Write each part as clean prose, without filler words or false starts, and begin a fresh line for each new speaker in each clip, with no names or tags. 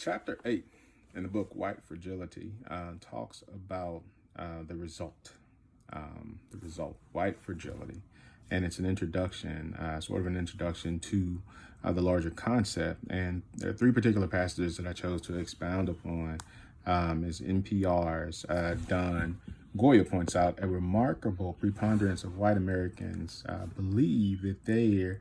Chapter 8 in the book White Fragility talks about the result, white fragility. And it's an introduction, sort of an introduction to the larger concept. And there are three particular passages that I chose to expound upon. As NPR's Don Goya points out, a remarkable preponderance of white Americans believe that they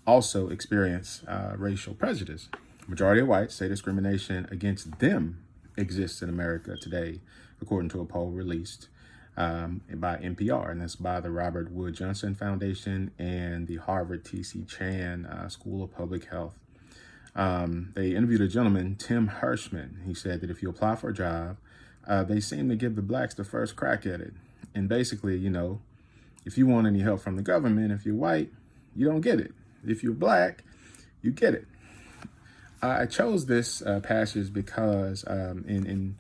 also experience racial prejudice. The majority of whites say discrimination against them exists in America today, according to a poll released by NPR, and that's by the Robert Wood Johnson Foundation and the Harvard T.C. Chan School of Public Health. They interviewed a gentleman, Tim Hirschman. He said that if you apply for a job, they seem to give the blacks the first crack at it. And basically, if you want any help from the government, if you're white, you don't get it. If you're black, you get it. I chose this passage because in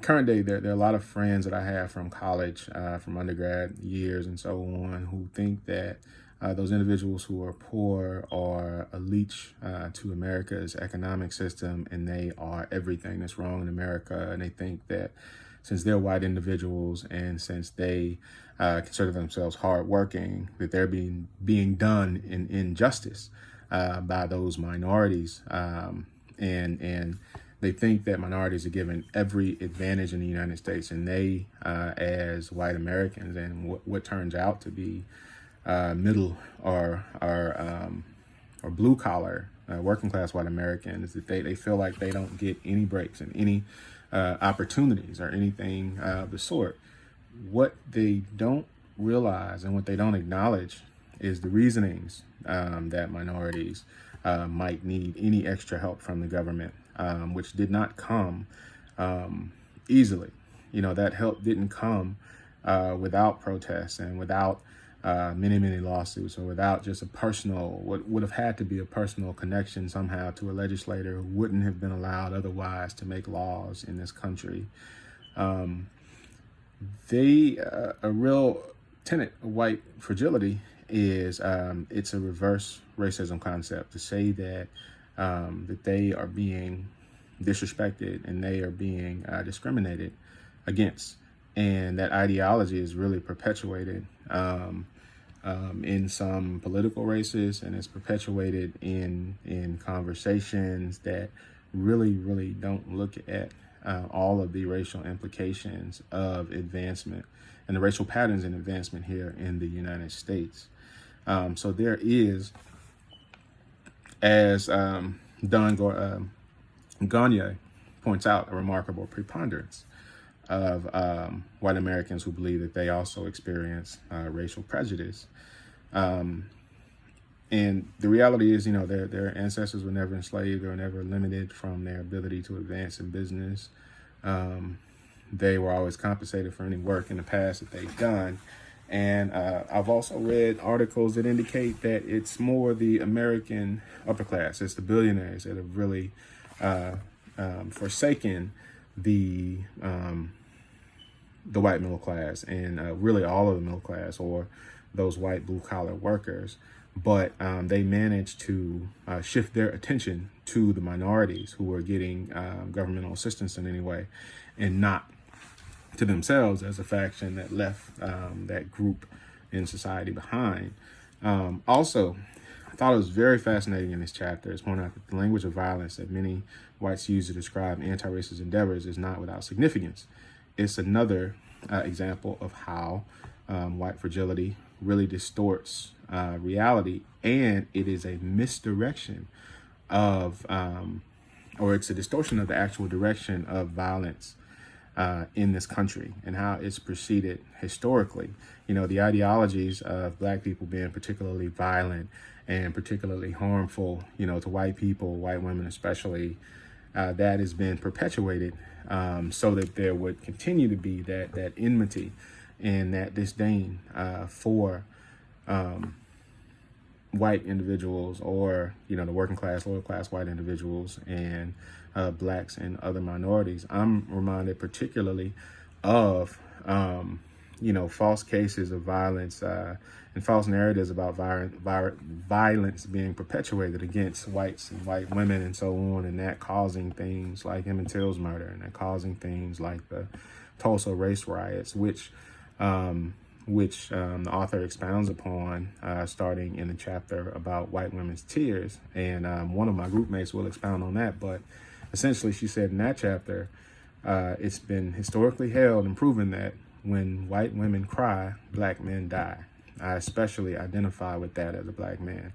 current day, there are a lot of friends that I have from college, from undergrad years and so on, who think that those individuals who are poor are a leech to America's economic system, and they are everything that's wrong in America. And they think that since they're white individuals and since they consider themselves hardworking, that they're being done in injustice by those minorities. And they think that minorities are given every advantage in the United States, and they, as white Americans, and what turns out to be middle or blue collar working class white Americans, that they feel like they don't get any breaks and any opportunities or anything of the sort. What they don't realize and what they don't acknowledge is the reasonings that minorities might need any extra help from the government, which did not come easily. That help didn't come without protests and without many lawsuits, or without just a personal, what would have had to be a personal connection somehow to a legislator who wouldn't have been allowed otherwise to make laws in this country. A real tenet of white fragility is it's a reverse racism concept, to say that that they are being disrespected and they are being discriminated against, and that ideology is really perpetuated in some political races, and it's perpetuated in conversations that really don't look at all of the racial implications of advancement and the racial patterns in advancement here in the United States. So there is, as Don Gagne points out, a remarkable preponderance of white Americans who believe that they also experience racial prejudice. And the reality is, their ancestors were never enslaved. They were never limited from their ability to advance in business. They were always compensated for any work in the past that they've done. And I've also read articles that indicate that it's more the American upper class, it's the billionaires that have really forsaken the white middle class, and really all of the middle class, or those white blue collar workers. But they managed to shift their attention to the minorities who are getting governmental assistance in any way, and not to themselves as a faction that left that group in society behind. Also, I thought it was very fascinating in this chapter. It's pointed out that the language of violence that many whites use to describe anti-racist endeavors is not without significance. It's another example of how white fragility really distorts reality, and it is a misdirection of, or it's a distortion of the actual direction of violence in this country and how it's proceeded historically. The ideologies of black people being particularly violent and particularly harmful, to white people, white women especially, that has been perpetuated so that there would continue to be that enmity and that disdain for white individuals, or the working class, lower class white individuals, and blacks and other minorities. I'm reminded particularly of false cases of violence and false narratives about violence being perpetuated against whites and white women and so on, and that causing things like Emmett Till's murder, and that causing things like the Tulsa race riots, which the author expounds upon starting in the chapter about white women's tears. And one of my group mates will expound on that. But essentially, she said in that chapter, it's been historically held and proven that when white women cry, black men die. I especially identify with that as a black man.